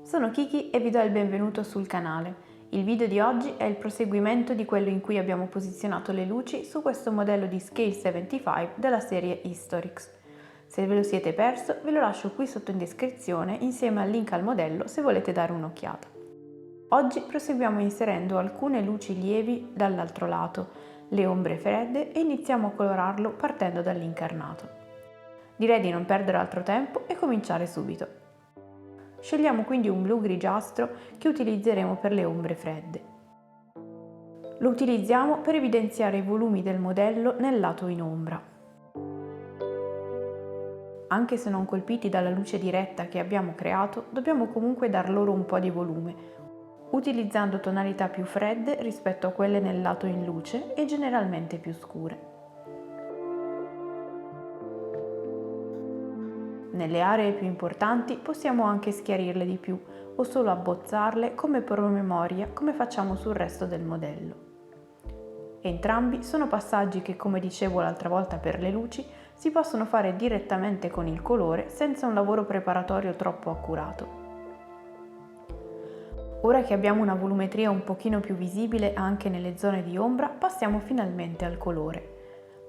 Sono Kiki e vi do il benvenuto sul canale. Il video di oggi è il proseguimento di quello in cui abbiamo posizionato le luci su questo modello di Scale 75 della serie Historics. Se ve lo siete perso, ve lo lascio qui sotto in descrizione insieme al link al modello se volete dare un'occhiata. Oggi proseguiamo inserendo alcune luci lievi dall'altro lato, le ombre fredde, e iniziamo a colorarlo partendo dall'incarnato. Direi di non perdere altro tempo e cominciare subito. Scegliamo quindi un blu grigiastro che utilizzeremo per le ombre fredde. Lo utilizziamo per evidenziare i volumi del modello nel lato in ombra. Anche se non colpiti dalla luce diretta che abbiamo creato, dobbiamo comunque dar loro un po' di volume, utilizzando tonalità più fredde rispetto a quelle nel lato in luce e generalmente più scure. Nelle aree più importanti possiamo anche schiarirle di più o solo abbozzarle come promemoria, come facciamo sul resto del modello. Entrambi sono passaggi che, come dicevo l'altra volta per le luci, si possono fare direttamente con il colore senza un lavoro preparatorio troppo accurato. Ora che abbiamo una volumetria un pochino più visibile anche nelle zone di ombra, passiamo finalmente al colore.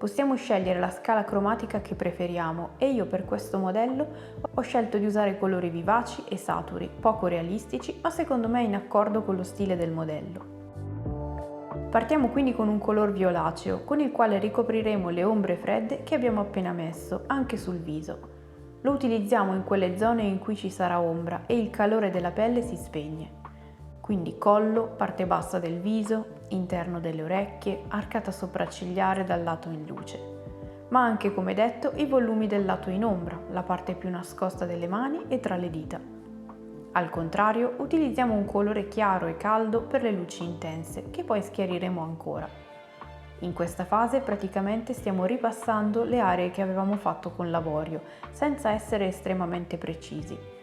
Possiamo scegliere la scala cromatica che preferiamo e io per questo modello ho scelto di usare colori vivaci e saturi, poco realistici ma secondo me in accordo con lo stile del modello. Partiamo quindi con un color violaceo con il quale ricopriremo le ombre fredde che abbiamo appena messo anche sul viso. Lo utilizziamo in quelle zone in cui ci sarà ombra e il calore della pelle si spegne. Quindi collo, parte bassa del viso, interno delle orecchie, arcata sopraccigliare dal lato in luce. Ma anche, come detto, i volumi del lato in ombra, la parte più nascosta delle mani e tra le dita. Al contrario, utilizziamo un colore chiaro e caldo per le luci intense, che poi schiariremo ancora. In questa fase praticamente stiamo ripassando le aree che avevamo fatto con l'avorio, senza essere estremamente precisi.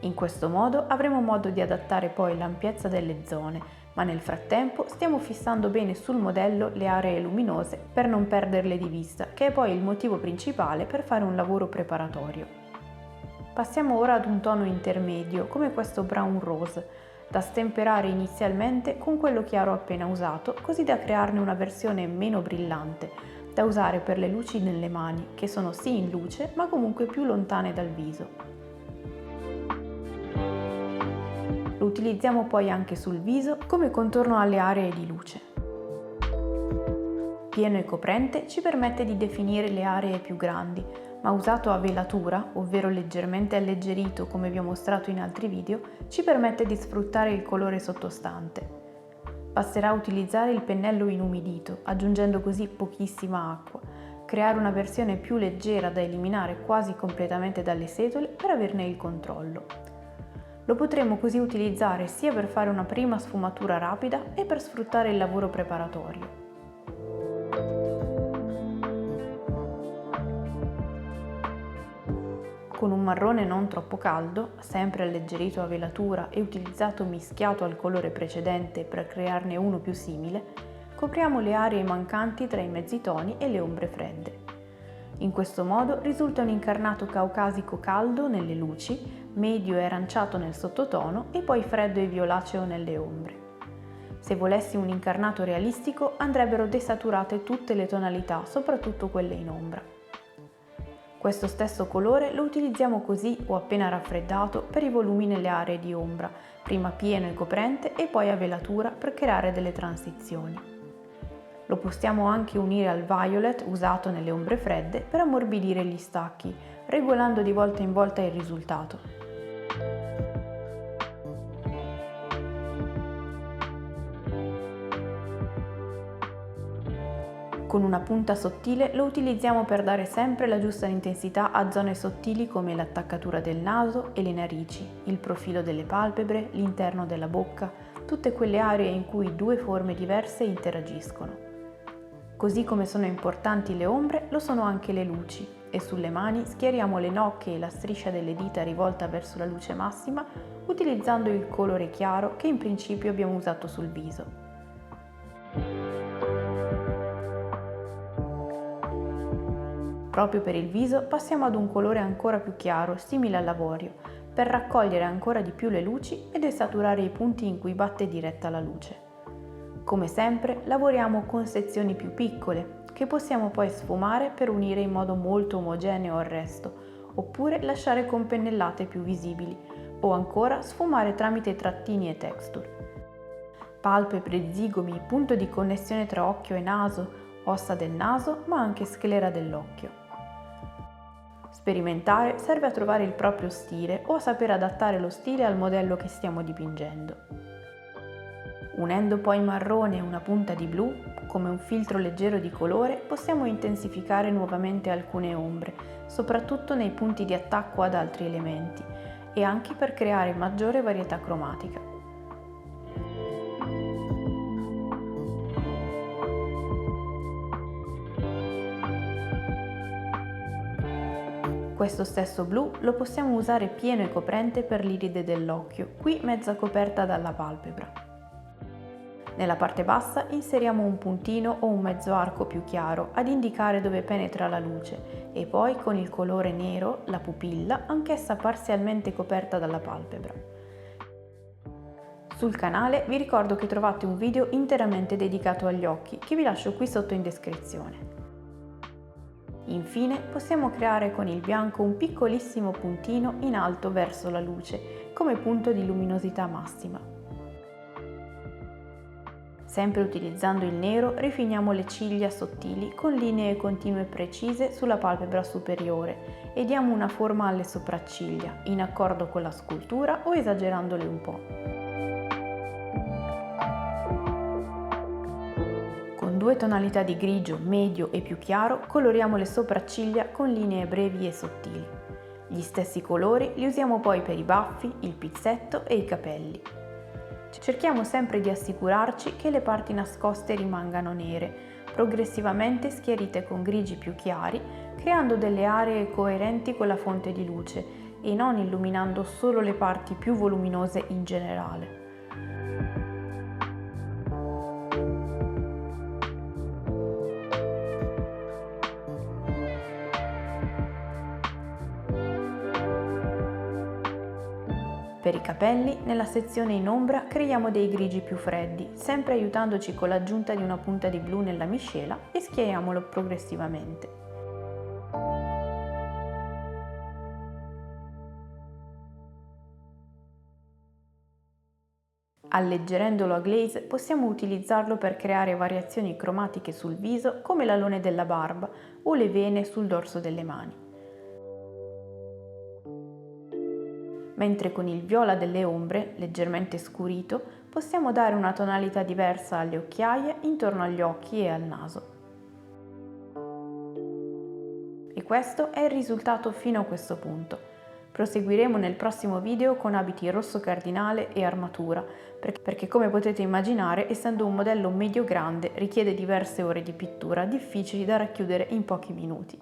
In questo modo avremo modo di adattare poi l'ampiezza delle zone, ma nel frattempo stiamo fissando bene sul modello le aree luminose per non perderle di vista, che è poi il motivo principale per fare un lavoro preparatorio. Passiamo ora ad un tono intermedio, come questo brown rose, da stemperare inizialmente con quello chiaro appena usato, così da crearne una versione meno brillante, da usare per le luci nelle mani, che sono sì in luce, ma comunque più lontane dal viso. Lo utilizziamo poi anche sul viso come contorno alle aree di luce. Pieno e coprente ci permette di definire le aree più grandi, ma usato a velatura, ovvero leggermente alleggerito come vi ho mostrato in altri video, ci permette di sfruttare il colore sottostante. Basterà utilizzare il pennello inumidito, aggiungendo così pochissima acqua, creare una versione più leggera da eliminare quasi completamente dalle setole per averne il controllo. Lo potremo così utilizzare sia per fare una prima sfumatura rapida e per sfruttare il lavoro preparatorio. Con un marrone non troppo caldo, sempre alleggerito a velatura e utilizzato mischiato al colore precedente per crearne uno più simile, copriamo le aree mancanti tra i mezzitoni e le ombre fredde. In questo modo risulta un incarnato caucasico caldo nelle luci, medio e aranciato nel sottotono e poi freddo e violaceo nelle ombre. Se volessi un incarnato realistico andrebbero desaturate tutte le tonalità, soprattutto quelle in ombra. Questo stesso colore lo utilizziamo così o appena raffreddato per i volumi nelle aree di ombra, prima pieno e coprente e poi a velatura per creare delle transizioni. Lo possiamo anche unire al violet usato nelle ombre fredde per ammorbidire gli stacchi, regolando di volta in volta il risultato. Con una punta sottile lo utilizziamo per dare sempre la giusta intensità a zone sottili come l'attaccatura del naso e le narici, il profilo delle palpebre, l'interno della bocca, tutte quelle aree in cui due forme diverse interagiscono. Così come sono importanti le ombre, lo sono anche le luci, e sulle mani schiariamo le nocche e la striscia delle dita rivolta verso la luce massima utilizzando il colore chiaro che in principio abbiamo usato sul viso. Proprio per il viso passiamo ad un colore ancora più chiaro, simile all'avorio, per raccogliere ancora di più le luci ed desaturare i punti in cui batte diretta la luce. Come sempre lavoriamo con sezioni più piccole, che possiamo poi sfumare per unire in modo molto omogeneo al resto, oppure lasciare con pennellate più visibili, o ancora sfumare tramite trattini e texture. Palpebre, zigomi, punto di connessione tra occhio e naso, ossa del naso, ma anche sclera dell'occhio. Sperimentare serve a trovare il proprio stile o a saper adattare lo stile al modello che stiamo dipingendo. Unendo poi marrone e una punta di blu, come un filtro leggero di colore, possiamo intensificare nuovamente alcune ombre, soprattutto nei punti di attacco ad altri elementi, e anche per creare maggiore varietà cromatica. Questo stesso blu lo possiamo usare pieno e coprente per l'iride dell'occhio, qui mezza coperta dalla palpebra. Nella parte bassa inseriamo un puntino o un mezzo arco più chiaro ad indicare dove penetra la luce e poi con il colore nero la pupilla, anch'essa parzialmente coperta dalla palpebra. Sul canale vi ricordo che trovate un video interamente dedicato agli occhi che vi lascio qui sotto in descrizione. Infine possiamo creare con il bianco un piccolissimo puntino in alto verso la luce come punto di luminosità massima. Sempre utilizzando il nero rifiniamo le ciglia sottili con linee continue precise sulla palpebra superiore e diamo una forma alle sopracciglia, in accordo con la scultura o esagerandole un po'. Con 2 tonalità di grigio medio e più chiaro coloriamo le sopracciglia con linee brevi e sottili. Gli stessi colori li usiamo poi per i baffi, il pizzetto e i capelli. Cerchiamo sempre di assicurarci che le parti nascoste rimangano nere, progressivamente schiarite con grigi più chiari, creando delle aree coerenti con la fonte di luce e non illuminando solo le parti più voluminose in generale. Per i capelli, nella sezione in ombra creiamo dei grigi più freddi, sempre aiutandoci con l'aggiunta di una punta di blu nella miscela e schiariamolo progressivamente. Alleggerendolo a glaze possiamo utilizzarlo per creare variazioni cromatiche sul viso come l'alone della barba o le vene sul dorso delle mani. Mentre con il viola delle ombre, leggermente scurito, possiamo dare una tonalità diversa alle occhiaie, intorno agli occhi e al naso. E questo è il risultato fino a questo punto. Proseguiremo nel prossimo video con abiti rosso cardinale e armatura, perché come potete immaginare, essendo un modello medio-grande, richiede diverse ore di pittura difficili da racchiudere in pochi minuti.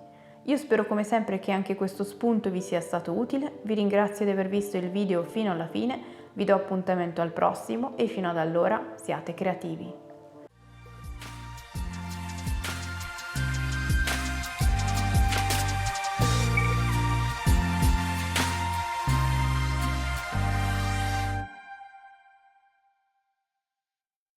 Io spero come sempre che anche questo spunto vi sia stato utile, vi ringrazio di aver visto il video fino alla fine, vi do appuntamento al prossimo e fino ad allora siate creativi!